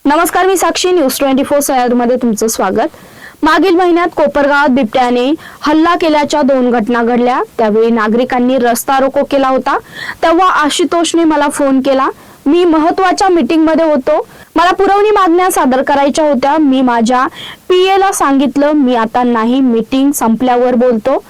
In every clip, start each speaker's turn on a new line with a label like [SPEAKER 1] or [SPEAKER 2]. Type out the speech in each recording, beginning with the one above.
[SPEAKER 1] नमस्कार, मी साक्षी. न्यूज 24 सह्याद्रीमध्ये तुमचं स्वागत. मागील महिन्यात कोपरगावात बिबट्याने हल्ला केल्याच्या 2 घटना घडल्या. त्यावेळी नागरिकांनी रस्ता रोको केला होता. तेव्हा आशुतोषने मला फोन केला. मी महत्त्वाच्या मीटिंग मध्ये होतो. मला पुरवणी मागण्या सादर करायच्या होत्या. मी माझ्या पीए ला सांगितलं मी आता नाही, मीटिंग संपल्यावर बोलतो.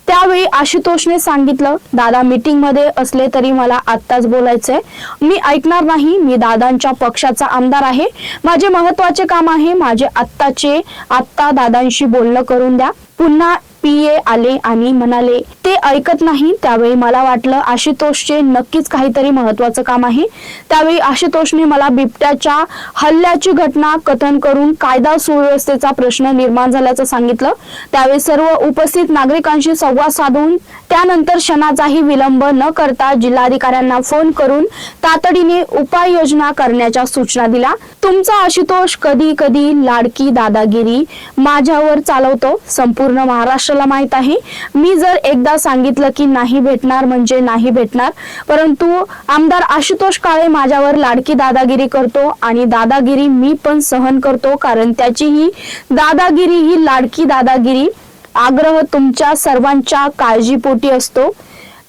[SPEAKER 1] त्यावेळी आशुतोषने सांगितलं, दादा मीटिंग मध्ये असले तरी मला आत्ताच बोलायचंय. मी ऐकणार नाही. मी दादांच्या पक्षाचा आमदार आहे. माझे महत्त्वाचे काम आहे. माझे आत्ता दादांशी बोलणं करून द्या. पुन्हा पीए आले आणि म्हणाले ते ऐकत नाही. त्यावेळी मला वाटलं आशुतोषचे नक्कीच काहीतरी महत्त्वाचं काम आहे. त्यावेळी आशुतोषने मला बिबट्याच्या हल्ल्याची घटना कथन करून कायदा सुव्यवस्थेचा प्रश्न निर्माण झाल्याचं सांगितलं. त्यावेळी सर्व उपस्थित नागरिकांशी संवाद साधून त्यानंतर क्षणाचाही विलंब न करता जिल्हाधिकाऱ्यांना फोन करून तातडीने उपाययोजना करण्याच्या सूचना दिल्या. तुमचा आशुतोष कधी कधी लाडकी दादागिरी माझ्यावर चालवतो. संपूर्ण महाराष्ट्राला माहित आहे. मी जर एकदा सांगितलं की नाही भेटणार म्हणजे नाही भेटणार, परंतु आमदार आशुतोष काळे माझ्यावर लाडकी दादागिरी करतो आणि दादागिरी मी पण सहन करतो, कारण त्याची ही दादागिरी ही लाडकी दादागिरी आग्रह तुमच्या सर्वांच्या काळजीपोटी असतो.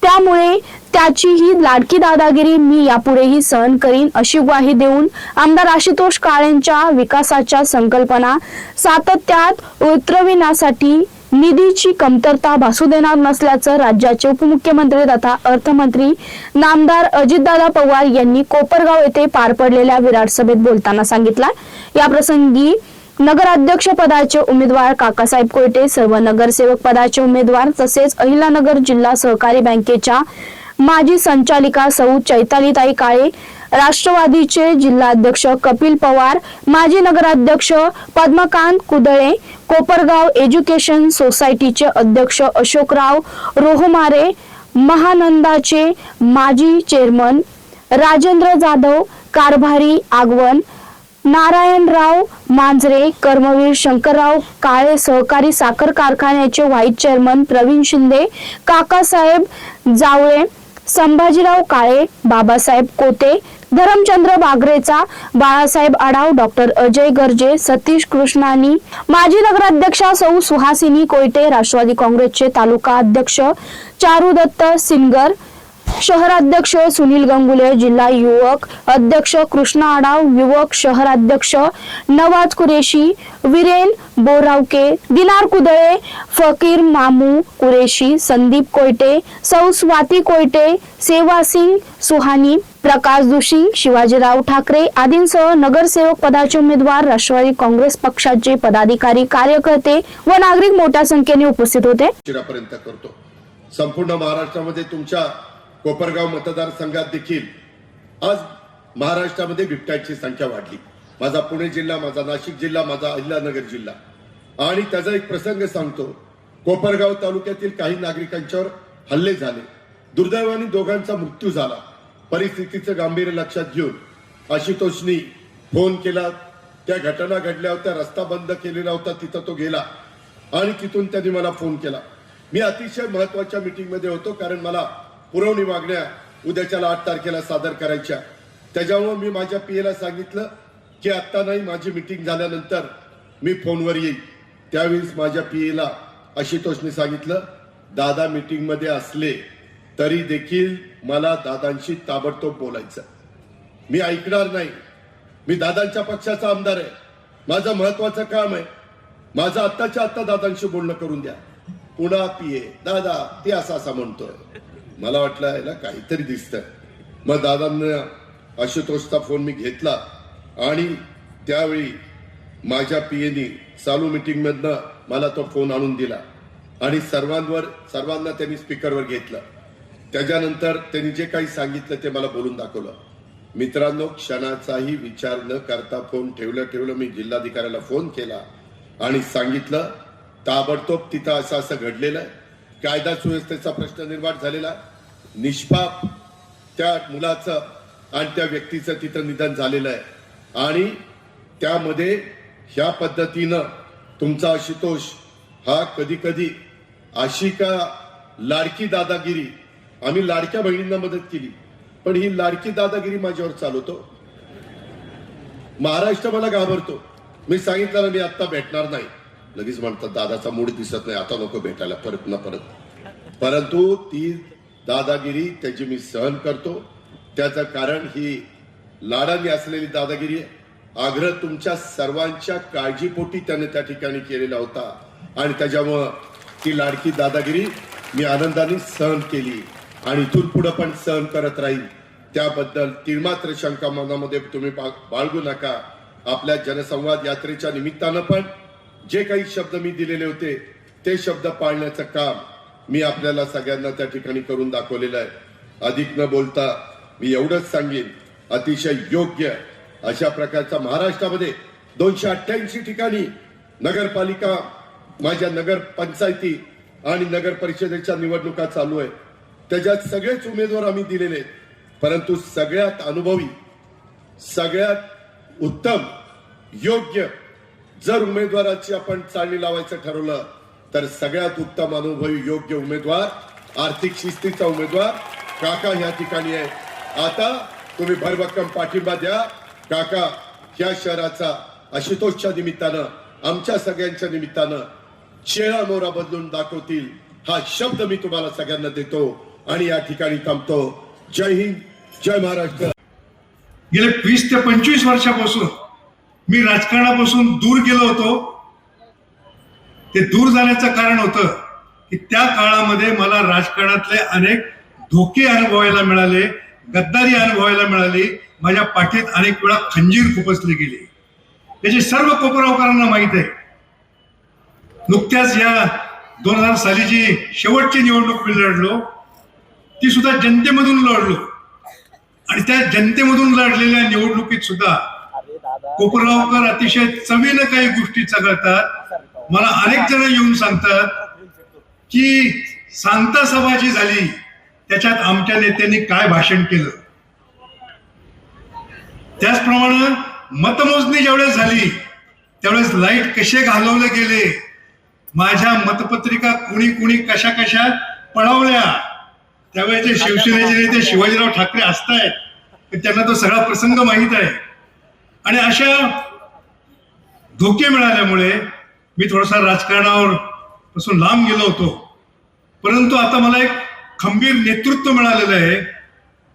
[SPEAKER 1] त्यामुळे त्याची ही लाडकी दादागिरी मी यापुढेही सहन करीन अशी ग्वाही देऊन आमदार आशुतोष काळेंच्या विकासाच्या संकल्पना सातत्यात उतरविण्यासाठी निधीची कमतरता भासू देणार नसल्याचं राज्याचे उपमुख्यमंत्री तथा अर्थमंत्री नामदार अजितदादा पवार यांनी कोपरगाव येथे पार पडलेल्या विराट सभेत बोलताना सांगितलं. या प्रसंगी नगराध्यक्ष पदाचे उमेदवार काकासाहेब कोयटे, सर्व नगरसेवक पदाचे उमेदवार तसेच अहिल्यानगर जिल्हा सहकारी बँकेच्या माजी संचालिका सौ चैतालीताई काळे, राष्ट्रवादीचे जिल्हाध्यक्ष कपिल पवार, माजी नगराध्यक्ष पद्मकांत कुदळे, कोपरगाव एज्युकेशन सोसायटीचे अध्यक्ष अशोकराव रोहमारे, महानंदाचे माजी चेअरमन राजेंद्र जाधव, कारभारी आगवण नारायणराव मांजरे, कर्मवीर शंकरराव काळे, सहकारी साखर कारखान्याचे व्हाईस चेअरमन प्रवीण शिंदे, काकासाहेब जावळे, संभाजीराव काळे, बाबासाहेब कोते, धरमचंद्र बागरेचा, बाळासाहेब आढाव, डॉक्टर अजय गर्जे, सतीश कृष्णानी, माजी नगराध्यक्षा सौ सुहासिनी कोयटे, राष्ट्रवादी काँग्रेसचे तालुका अध्यक्ष चारुदत्त सिनगर, शहराध्यक्ष सुनील गंगुले, जिल्हा युवक अध्यक्ष कृष्णा आढाव, युवक शहराध्यक्ष नवाज कुरेशी, वीरेन बोरावके, दिनार कुदळे, फकीर मामू कुरेशी, संदीप कोयटे, सौ स्वाती कोयटे, सेवा सिंग सुहानी, प्रकाश जोशी, शिवाजीराव ठाकरे आदींसह नगरसेवक पदाचे उमेदवार, राष्ट्रवादी काँग्रेस पक्षाचे पदाधिकारी, कार्यकर्ते व नागरिक मोठ्या संख्येने उपस्थित होते.
[SPEAKER 2] करतो संपूर्ण महाराष्ट्रामध्ये तुमच्या कोपरगाव मतदारसंघात देखील आज महाराष्ट्रामध्ये बिबट्यांची संख्या वाढली. माझा पुणे जिल्हा, माझा नाशिक जिल्हा, माझा अहिल्यानगर जिल्हा. आणि त्याचा एक प्रसंग सांगतो. कोपरगाव तालुक्यातील काही नागरिकांच्यावर हल्ले झाले. दुर्दैवाने दोघांचा मृत्यू झाला. परिस्थितीचं गांभीर्य लक्षात घेऊन आशुतोषनी फोन केला. त्या घटना घडल्या होत्या, रस्ता बंद केलेला होता, तिथं तो गेला आणि तिथून त्यांनी मला फोन केला. मी अतिशय महत्वाच्या मीटिंग मध्ये होतो, कारण मला पुरवणी मागण्या उद्याच्याला 8 तारखेला सादर करायच्या. त्याच्यामुळे मी माझ्या पीएला सांगितलं की आत्ता नाही, माझी मीटिंग झाल्यानंतर मी फोनवर येईल. त्यावेळेस माझ्या पीएला आशुतोषने सांगितलं, दादा मीटिंग मध्ये असले तरी देखील मला दादांशी ताबडतोब बोलायचं. मी ऐकणार नाही. मी दादांच्या पक्षाचा आमदार आहे. माझं महत्वाचं काम आहे. माझं आत्ताच्या आत्ता दादांशी बोलणं करून द्या. पुन्हा पीए दादा ते असा म्हणतोय. मला वाटलं याला काहीतरी दिसतंय. मग दादांना आशुतोषचा फोन मी घेतला आणि त्यावेळी माझ्या पीएनी चालू मीटिंग मधनं मला तो फोन आणून दिला आणि सर्वांना त्यांनी स्पीकरवर घेतलं. त्याच्यानंतर त्यांनी जे काही सांगितलं ते मला बोलून दाखवलं. मित्रांनो, क्षणाचाही विचार न करता फोन ठेवलं मी जिल्हाधिकाऱ्याला फोन केला आणि सांगितलं ताबडतोब तिथं असं घडलेलं आहे. कायदा सुव्यवस्थेचा प्रश्न निर्माण झालेला, निष्पाप त्या मुलाचं आणि त्या व्यक्तीचं तिथं निधन झालेलं आहे आणि त्यामध्ये ह्या पद्धतीनं तुमचा आशुतोष हा कधी कधी अशी का लाडकी दादागिरी, आम्ही लाडक्या बहिणींना मदत केली, पण ही लाडकी दादागिरी माझ्यावर चालवतो. महाराष्ट्र मला घाबरतो. मी सांगितलं ना मी आता भेटणार नाही, लगेच म्हणतात दादाचा मूड दिसत नाही, आता नको भेटायला, परत ना परत. परंतु ती दादागिरी त्याची मी सहन करतो. त्याचं कारण ही लाडाने असलेली दादागिरी आहे. आग्रह तुमच्या सर्वांच्या काळजीपोटी त्याने त्या ठिकाणी केलेला होता आणि त्याच्यामुळं ती लाडकी दादागिरी मी आनंदाने सहन केली आणि इथून पुढे पण सहन करत राहील. त्याबद्दल तीळमात्र शंका मनामध्ये तुम्ही बाळगू नका. आपल्या जनसंवाद यात्रेच्या निमित्तानं पण जे काही शब्द मी दिलेले होते ते शब्द पाळण्याचं काम मी आपल्याला सगळ्यांना त्या ठिकाणी करून दाखवलेलं आहे. अधिक न बोलता मी एवढंच सांगेन, अतिशय योग्य अशा प्रकारचा महाराष्ट्रामध्ये 288 ठिकाणी नगरपालिका, माझ्या नगर पंचायती आणि नगर परिषदेच्या निवडणुका चालू आहे. त्याच्यात सगळेच उमेदवार आम्ही दिलेले आहेत, परंतु सगळ्यात अनुभवी, सगळ्यात उत्तम, योग्य जर उमेदवाराची आपण चालणी लावायचं ठरवलं तर सगळ्यात उत्तम अनुभवी योग्य उमेदवार, आर्थिक शिस्तीचा उमेदवार काका ह्या ठिकाणी आहे. आता तुम्ही भरभक्कम पाठिंबा द्या. काका ह्या शहराचा आशुतोषच्या निमित्तानं, आमच्या सगळ्यांच्या निमित्तानं चेहरा मोहरा बदलून दाखवतील हा शब्द मी तुम्हाला सगळ्यांना देतो आणि या ठिकाणी थांबतो. जय हिंद, जय महाराष्ट्र.
[SPEAKER 3] गेल्या 20 ते 25 वर्षापासून मी राजकारणापासून दूर गेलो होतो. ते दूर जाण्याचं कारण होतं की त्या काळामध्ये मला राजकारणातले अनेक धोके अनुभवायला मिळाले, गद्दारी अनुभवायला मिळाली, माझ्या पाठीत अनेक वेळा खंजीर खुपसली गेली. याची सर्व कोपरावकरांना माहित आहे. नुकत्याच या 2000 सालीची शेवटची निवडणूक मी लढलो, ती सुद्धा जनतेमधून लढलो आणि त्या जनतेमधून लढलेल्या निवडणुकीत सुद्धा कोपरगावकर अतिशय चवीनं काही गोष्टी चघळतात. मला अनेक जण येऊन सांगतात की सांगता सभा जी झाली त्याच्यात आमच्या नेत्यांनी काय भाषण केलं. त्याचप्रमाणे मतमोजणी ज्यावेळेस झाली त्यावेळेस लाईट कसे घालवले गेले, माझ्या मतपत्रिका कुणी कुणी कशा कशा पळवल्या, त्यावेळेचे शिवसेनेचे नेते शिवाजीराव ठाकरे असतायत, त्यांना तो सगळा प्रसंग माहीत आहे. आणि अशा धोके मिळाल्यामुळे मी थोडासा राजकारणावर पासून लांब गेलो होतो. परंतु आता मला एक खंबीर नेतृत्व मिळालेलं आहे.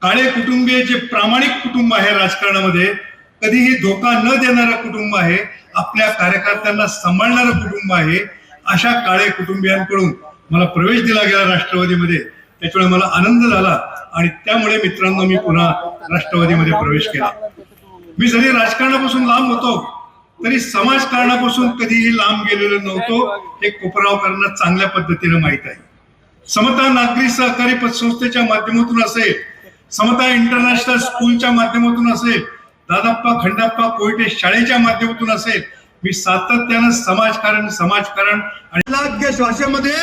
[SPEAKER 3] काळे कुटुंबीय जे प्रामाणिक कुटुंब आहे राजकारणामध्ये, कधीही धोका न देणारं कुटुंब आहे, आपल्या कार्यकर्त्यांना सांभाळणारं कुटुंब आहे, अशा काळे कुटुंबियांकडून मला प्रवेश दिला गेला राष्ट्रवादीमध्ये. त्याच्यामुळे मला आनंद झाला आणि त्यामुळे मित्रांनो मी पुन्हा राष्ट्रवादीमध्ये प्रवेश केला. मी जरी राजकारणापासून लांब होतो तरी समाजकारणापासून कधीही लांब गेलेलो नव्हतो, हे कोपरावकरांना चांगल्या पद्धतीने माहित आहे. समता नागरी सहकारी पतसंस्थेच्या माध्यमातून असेल, समता इंटरनॅशनल स्कूलच्या माध्यमातून असेल, दादाप्पा खंडाप्पा कोयटे शाळेच्या माध्यमातून असेल, मी सातत्यानं समाजकारण आणि
[SPEAKER 4] लाख्य श्वासामध्ये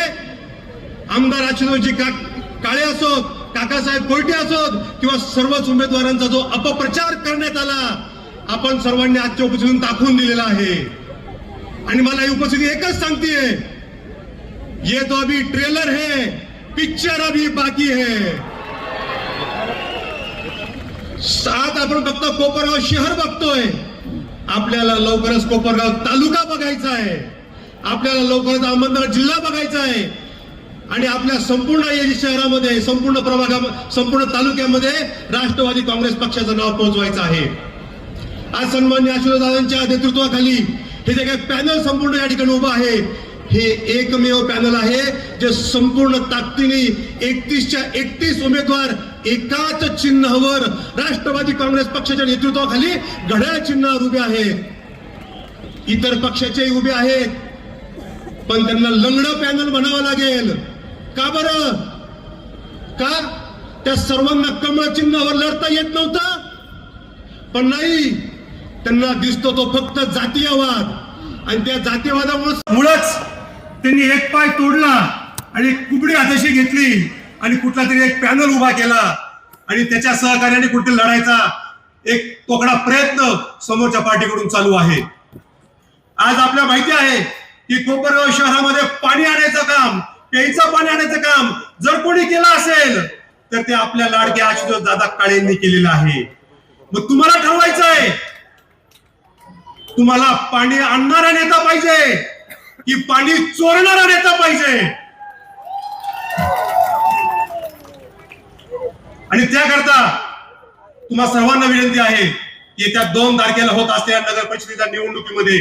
[SPEAKER 4] आमदार आशुतोषजी काळे असोत, काकासाहेब कोयटे असोत किंवा सर्वच उमेदवारांचा जो अपप्रचार करण्यात आला, आपण सर्वांनी आजच्या उपस्थितीतून दाखवून दिलेला आहे. आणि मला ही उपस्थिती एकच सांगतेय, ये तो अभी ट्रेलर है, पिक्चर अभी बाकी है. आज आपण फक्त कोपरगाव शहर बघतोय, आपल्याला लवकरच कोपरगाव तालुका बघायचा आहे, आपल्याला लवकरच अहमदनगर जिल्हा बघायचा आहे आणि आपल्या संपूर्ण या शहरामध्ये, संपूर्ण प्रभागामध्ये, संपूर्ण तालुक्यामध्ये राष्ट्रवादी काँग्रेस पक्षाचं नाव पोहोचवायचं आहे. आज सन्मान्य आशुतोषदादांच्या नेतृत्वाखाली हे जे काही पॅनल संपूर्ण या ठिकाणी उभं आहे, हे एकमेव पॅनल आहे जे संपूर्ण ताकदीने 31च्या 31 उमेदवार एकाच चिन्हावर राष्ट्रवादी काँग्रेस पक्षाच्या नेतृत्वाखाली घड्याळ चिन्हावर उभे आहेत. इतर पक्षाचे उभे आहेत, पण त्यांना लंगडं पॅनल म्हणावं लागेल. का बरं? का त्या सर्वांना कमळ चिन्हावर लढता येत नव्हतं? पण नाही, त्यांना दिसतो तो फक्त जातीयवाद आणि त्या जातीयवादामुळेच
[SPEAKER 3] त्यांनी एक पाय तोडला आणि एक कुबडी हाताशी घेतली आणि कुठला तरी एक पॅनल उभा केला आणि त्याच्या सहकार्याने कुठे लढायचा एक तोकडा प्रयत्न समोरच्या पार्टीकडून चालू आहे. आज आपल्याला माहिती आहे की कोपरगाव शहरामध्ये पाणी आणायचं काम, प्यायचं पाणी आणायचं काम जर कोणी केलं असेल तर ते आपल्या लाडके आशुतोष दादा काळेंनी केलेलं आहे. मग तुम्हाला ठरवायचं आहे तुम्हाला पाणी आणणारा नेता पाहिजे की पाणी चोरणारा नेता पाहिजे? आणि त्याकरता तुम्हा सर्वांना विनंती आहे, येत्या 2 तारखेला होत असलेल्या नगर परिषदेच्या निवडणुकीमध्ये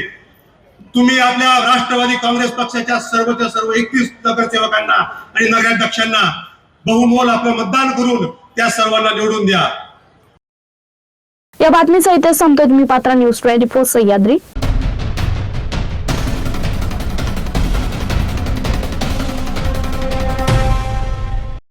[SPEAKER 3] तुम्ही आपल्या राष्ट्रवादी काँग्रेस पक्षाच्या सर्वच्या सर्व 31 नगरसेवकांना आणि नगराध्यक्षांना बहुमोल आपलं मतदान करून त्या सर्वांना निवडून द्या.
[SPEAKER 1] या बातमीचा इथे संपतोय. तुम्ही पात्रा न्यूज 24 सह्याद्री.